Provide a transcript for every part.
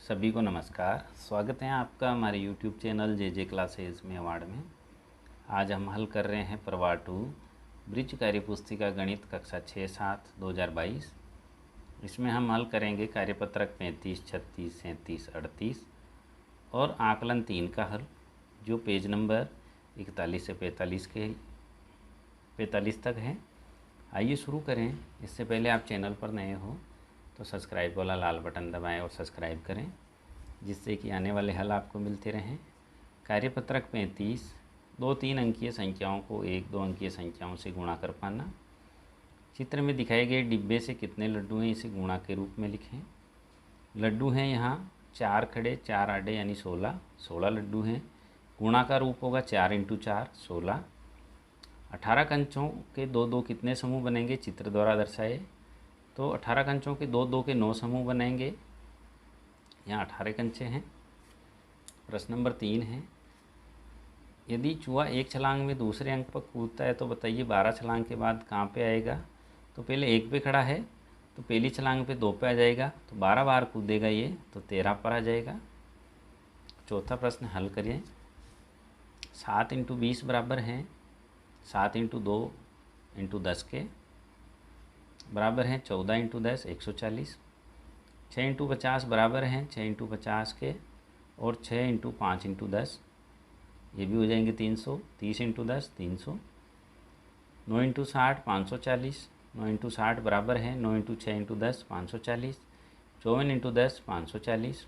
सभी को नमस्कार। स्वागत है आपका हमारे YouTube चैनल जे क्लासेस में अवार्ड में। आज हम हल कर रहे हैं प्रवाह 2 ब्रिज कार्यपुस्तिका गणित कक्षा 6-7 2022। इसमें हम हल करेंगे कार्यपत्रक 35, 36, 37, 38 और आकलन 3 का हल, जो पेज नंबर 41 से 45 तक है। आइए शुरू करें। इससे पहले आप चैनल पर नए हो तो सब्सक्राइब वाला लाल बटन दबाएं और सब्सक्राइब करें, जिससे कि आने वाले हल आपको मिलते रहें। कार्यपत्रक 35, 2-3 अंकीय संख्याओं को 1-2 अंकीय संख्याओं से गुणा कर पाना। चित्र में दिखाए गए डिब्बे से कितने लड्डू हैं, इसे गुणा के रूप में लिखें। लड्डू हैं यहाँ 4 खड़े 4 आड़े यानी 16 लड्डू हैं। गुणा का रूप होगा 4 × 4 16। 18 कंचों के 2-2 कितने समूह बनेंगे, चित्र द्वारा दर्शाए। तो 18 कंचों के 2-2 के 9 समूह बनेंगे। यहाँ 18 कंचे हैं। प्रश्न नंबर 3 है, यदि चूहा एक छलांग में दूसरे अंक पर कूदता है तो बताइए 12 छलांग के बाद कहाँ पे आएगा। तो पहले 1 पे खड़ा है तो पहली छलांग पे 2 पे आ जाएगा, तो 12 बार कूदेगा ये तो 13 पर आ जाएगा। चौथा प्रश्न हल करिए। 7 × 20 बराबर हैं 7 × 2 × 10 के, बराबर हैं 14 × 10 140। 6 × 50 बराबर हैं 6 × 50 के, और 6 × 5 × 10 ये भी हो जाएंगे 300। 30 × 10 300। 9 × 60 540। 9 × 60 बराबर है 9 × 6 × 10 540। 54 × 10 540।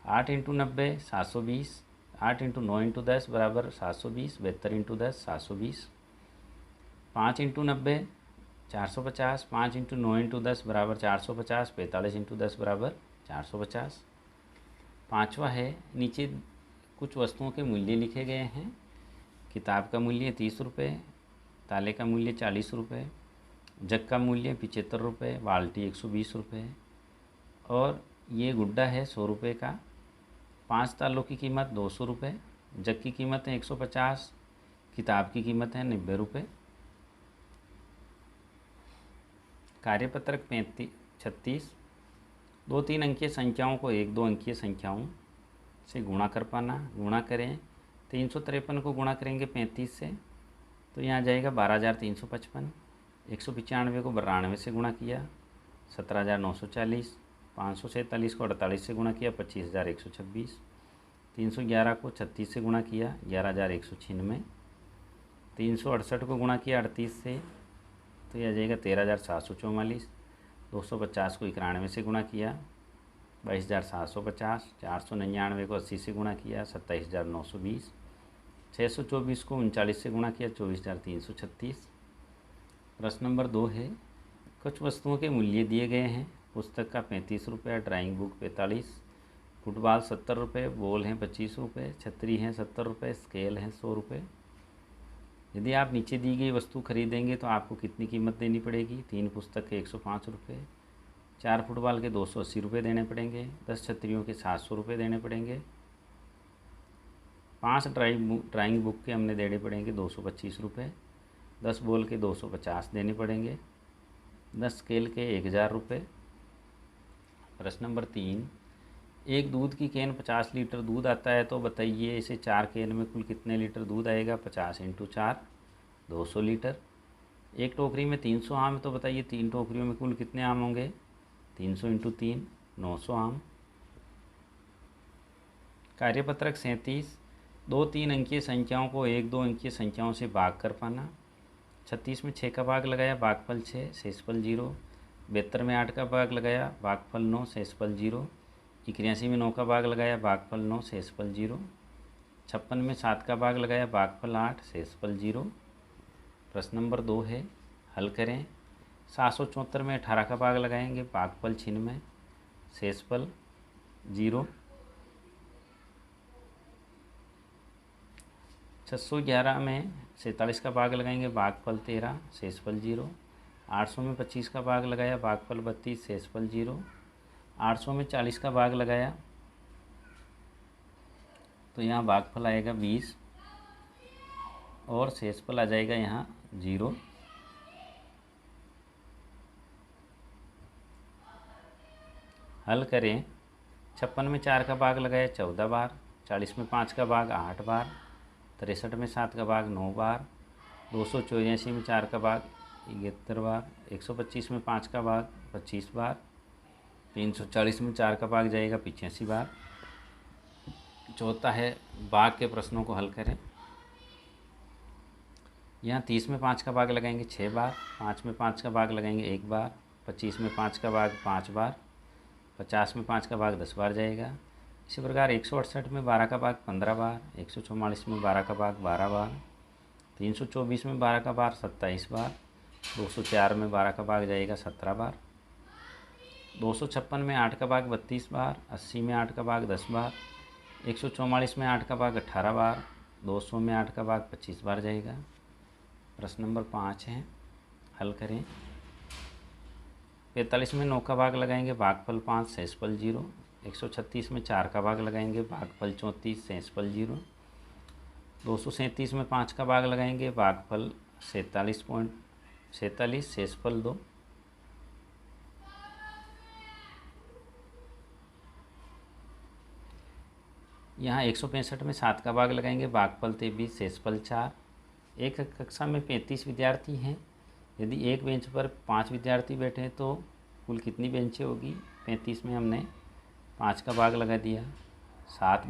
8 × 90 720। 8 × 9 × 10 बराबर 720। 72 × 10 720। 5 × 90 450। 5 × 9 × 10 बराबर 450। 45 × 10 बराबर 450। पाँचवा है, नीचे कुछ वस्तुओं के मूल्य लिखे गए हैं। किताब का मूल्य 30 रुपये, ताले का मूल्य 40 रुपये, जग का मूल्य 75 रुपये, बाल्टी 120 रुपये, और ये गुड्डा है 100 रुपये का। 5 तालों की कीमत 200 रुपये, जग की कीमत है 150, किताब की कीमत है 90 रुपये। कार्यपत्रक 36, 2-3 अंकीय संख्याओं को 1-2 अंकीय संख्याओं से गुणा कर पाना। गुणा करें। 353 को गुणा करेंगे 35 से तो यहाँ जाएगा 12,355। 195 को 92 से गुणा किया 17,940। 547 को 48 से गुणा किया 25,126। 311 को 36 से गुणा किया 11,196। 368 को गुणा किया 38 से तो यह आ जाएगा 13,744। 250 को 91 से गुणा किया 22,750। 499 को 80 से गुणा किया 27,920। 624 को 39 से गुणा किया 24,336। प्रश्न नंबर 2 है, कुछ वस्तुओं के मूल्य दिए गए हैं। पुस्तक का 35 रुपये, ड्राइंग बुक 45, फुटबॉल 70 रुपये, बॉल हैं 25 रुपये, छतरी हैं 70 रुपये, स्केल हैं 100 रुपये। यदि आप नीचे दी गई वस्तु खरीदेंगे तो आपको कितनी कीमत देनी पड़ेगी। 3 पुस्तक के 105 रुपये, 4 फुटबॉल के 280 रुपये देने पड़ेंगे, 10 छतरियों के 700 रुपये देने पड़ेंगे, 5 ड्राइंग बुक के हमने देने पड़ेंगे 225 रुपये, 10 बॉल के 250 देने पड़ेंगे, 10 स्केल के 1000 रुपये। प्रश्न नंबर 3, एक दूध की कैन 50 लीटर दूध आता है तो बताइए इसे 4 कैन में कुल कितने लीटर दूध आएगा। 50 × 4 200 लीटर। एक टोकरी में 300 आम है तो बताइए 3 टोकरियों में कुल कितने आम होंगे। 300 × 3 900 आम। कार्यपत्रक 37, 2-3 अंकीय संख्याओं को 1-2 अंकीय संख्याओं से भाग कर पाना। 36 में 6 का भाग लगाया, भागफल 6 शेषफल 0। 72 में 8 का भाग लगाया, भागफल 9 शेषफल 0। 81 में 9 का भाग लगाया, भागफल 9 शेषफल 0। 56 में 7 का भाग लगाया, भागफल 8 शेषफल 0। प्रश्न नंबर 2 है, हल करें। 774 में 18 का भाग लगाएंगे, भागफल 96 शेषफल 0। 611 में 47 का भाग लगाएंगे, भागफल 13 शेषफल 0। 800 में 25 का भाग लगाया, भागफल 32 शेषफल 0। 800 में 40 का भाग लगाया तो यहाँ भागफल आएगा 20 और शेषफल आ जाएगा यहाँ 0। हल करें। 56 में 4 का भाग लगाया 14 बार, 40 में 5 का भाग 8 बार, 63 में 7 का भाग 9 बार, 284 में 4 का भाग 71 बार, 125 में 5 का भाग 25 बार, 340 में 4 का भाग जाएगा 85 बार। चौथा है भाग के प्रश्नों को हल करें। यहाँ 30 में 5 का भाग लगाएंगे 6 बार, 5 में 5 का भाग लगाएंगे 1 बार, 25 में 5 का भाग 5 बार, 50 में 5 का भाग 10 बार जाएगा। इसी प्रकार 168 में 12 का भाग 15 बार, 144 में 12 का भाग 12 बार, 324 में 12 का भाग 27 बार, 204 में 12 का भाग जाएगा 17 बार, 256 में 8 का भाग 32 बार, 80 में 8 का भाग 10 बार, 144 में 8 का भाग 18 बार, 200 में 8 का भाग 25 बार जाएगा। प्रश्न नंबर 5 है, हल करें। 45 में 9 का भाग लगाएंगे, भागफल 5 शेषफल 0। 136 में 4 का भाग लगाएंगे, भागफल 34 शेषफल 0। 237 में 5 का भाग लगाएंगे, भागफल 47 शेषफल 2। यहाँ 165 में 7 का भाग लगाएंगे, भागफल 23 शेषफल 4। एक कक्षा में 35 विद्यार्थी हैं। यदि एक बेंच पर 5 विद्यार्थी बैठे हैं तो कुल कितनी बेंचें होगी? 35 में हमने 5 का भाग लगा दिया, 7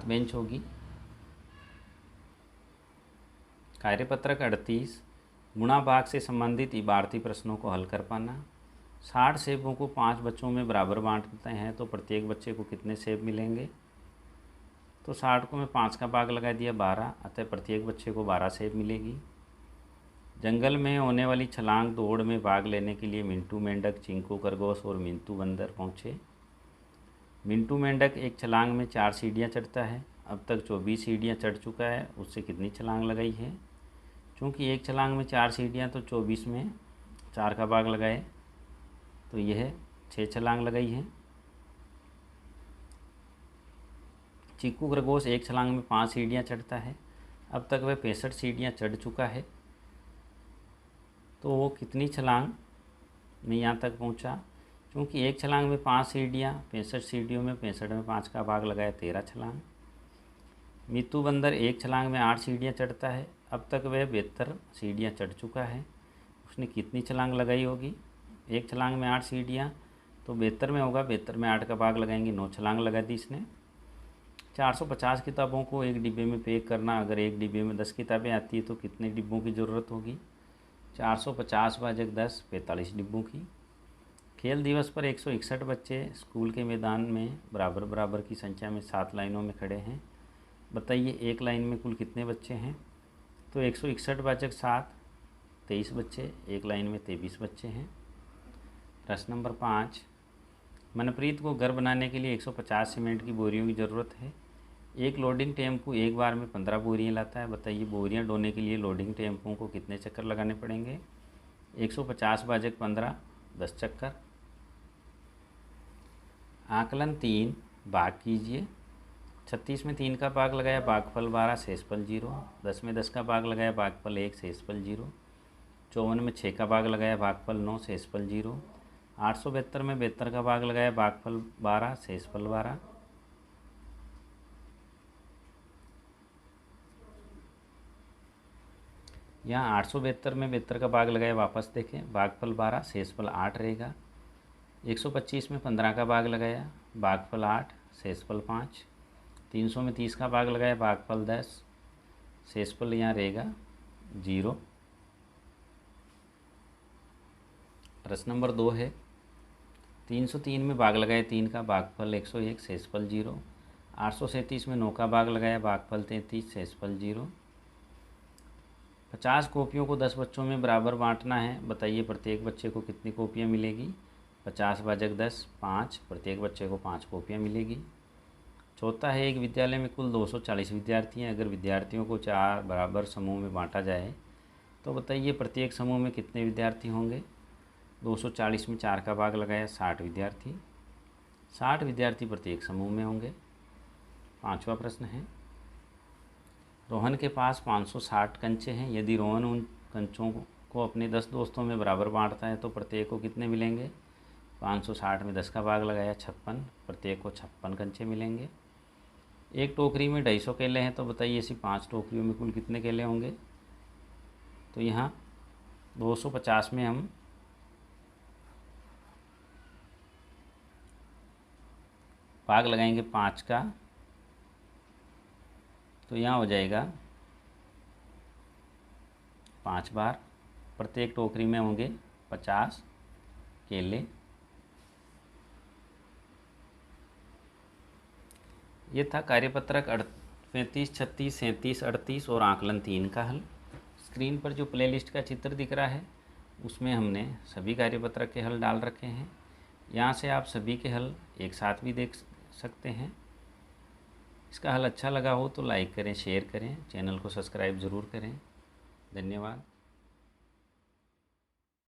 बेंच होगी। कार्यपत्रक 38 गुणा भाग से संबंधित इबारती प्रश्नों को हल कर पाना। 60 सेबों को 5 बच्चों में बराबर बांटते हैं तो प्रत्येक बच्चे को कितने सेब मिलेंगे? तो 60 को मैं 5 का भाग लगा दिया 12, अतः प्रत्येक बच्चे को 12 सेब मिलेगी। जंगल में होने वाली छलांग दौड़ में भाग लेने के लिए मिंटू मेंढक, चिंकू खरगोश और मिंटू बंदर पहुँचे। मिंटू मेंढक एक छलांग में 4 सीढ़ियाँ चढ़ता है। अब तक 24 सीढ़ियाँ चढ़ चुका है, उससे कितनी छलांग लगाई है? चूँकि एक छलांग में 4 सीढ़ियाँ तो 24 में 4 का भाग लगाए तो यह 6 छलांग लगाई है। चिंकू खरगोश एक छलांग में 5 सीढ़ियाँ चढ़ता है। अब तक वह 65 सीढ़ियाँ चढ़ चुका है, तो वो कितनी छलांग में यहाँ तक पहुँचा? क्योंकि एक छलांग में 5 सीढ़ियाँ, 65 सीढ़ियों में 65 में 5 का भाग लगाया 13 छलांग। मित्तू बंदर एक छलांग में 8 सीढ़ियाँ चढ़ता है। अब तक वह 72 सीढ़ियाँ चढ़ चुका है, उसने कितनी छलांग लगाई होगी? एक छलांग में 8 सीढ़ियाँ तो 72 में होगा, 72 में 8 का भाग लगाएंगे, 9 छलांग लगा दी इसने। 450 किताबों को एक डिब्बे में पैक करना। अगर एक डिब्बे में 10 किताबें आती है तो कितने डिब्बों की ज़रूरत होगी? 450 भाजक 10, 45 डिब्बों की। खेल दिवस पर 161 बच्चे स्कूल के मैदान में बराबर बराबर की संख्या में 7 लाइनों में खड़े हैं। बताइए एक लाइन में कुल कितने बच्चे हैं? तो 161 भाजक 7, 23 बच्चे। एक लाइन में 23 बच्चे हैं। प्रश्न नंबर 5, मनप्रीत को घर बनाने के लिए 150 सीमेंट की बोरियों की ज़रूरत है। एक लोडिंग टेम्पू एक बार में 15 बोरियाँ लाता है। बताइए बोरियाँ ढोने के लिए लोडिंग टेम्पू को कितने चक्कर लगाने पड़ेंगे? 150 भाजक 15, 10 चक्कर। आकलन 3 भाग कीजिए। 36 में 3 का भाग लगाया, भागफल 12, शेषफल 0। 10 में 10 का भाग लगाया, भागफल 1, शेषफल 0। 54 में 6 का भाग लगाया, भागफल 9, शेषफल 0। 872 में 72 का भाग लगाया, भागफल 12, शेषफल 12। यहाँ 872 में 72 का भाग लगाया, वापस देखें, भागफल 12, शेषफल 8 रहेगा। 125 में 15 का भाग लगाया, भागफल 8, शेषफल 5। 300 में 30 का भाग लगाया, भागफल 10, शेषफल यहाँ रहेगा 0। प्रश्न नंबर 2 है, 303 में भाग लगाया 3 का, भागफल 101, शेषफल 0। 837 में 9 का भाग लगाया, भागफल 33, शेषफल 0। 50 कॉपियों को 10 बच्चों में बराबर बांटना है। बताइए प्रत्येक बच्चे को कितनी कॉपियाँ मिलेगी? 50 भाजक 10, 5, प्रत्येक बच्चे को 5 कॉपियाँ मिलेगी। चौथा है, एक विद्यालय में कुल 240 विद्यार्थी हैं। अगर विद्यार्थियों को 4 बराबर समूह में बांटा जाए तो बताइए प्रत्येक समूह में कितने विद्यार्थी होंगे? 240 में 4 का भाग लगाया, 60 विद्यार्थी। 60 विद्यार्थी प्रत्येक समूह में होंगे। 5वां प्रश्न है, रोहन के पास 560 कंचे हैं। यदि रोहन उन कंचों को अपने 10 दोस्तों में बराबर बांटता है तो प्रत्येक को कितने मिलेंगे? 560 में 10 का भाग लगाया 56, प्रत्येक को 56 कंचे मिलेंगे। एक टोकरी में 250 केले हैं तो बताइए इसी 5 टोकरियों में कुल कितने केले होंगे? तो यहाँ 250 में हम भाग लगाएंगे 5 का, तो यहाँ हो जाएगा 5 बार। प्रत्येक टोकरी में होंगे 50 केले। ये था कार्यपत्रक 35, 36, 37, 38 और आकलन 3 का हल। स्क्रीन पर जो प्लेलिस्ट का चित्र दिख रहा है उसमें हमने सभी कार्यपत्रक के हल डाल रखे हैं। यहाँ से आप सभी के हल एक साथ भी देख सकते हैं। इसका हल अच्छा लगा हो तो लाइक करें, शेयर करें, चैनल को सब्सक्राइब ज़रूर करें। धन्यवाद।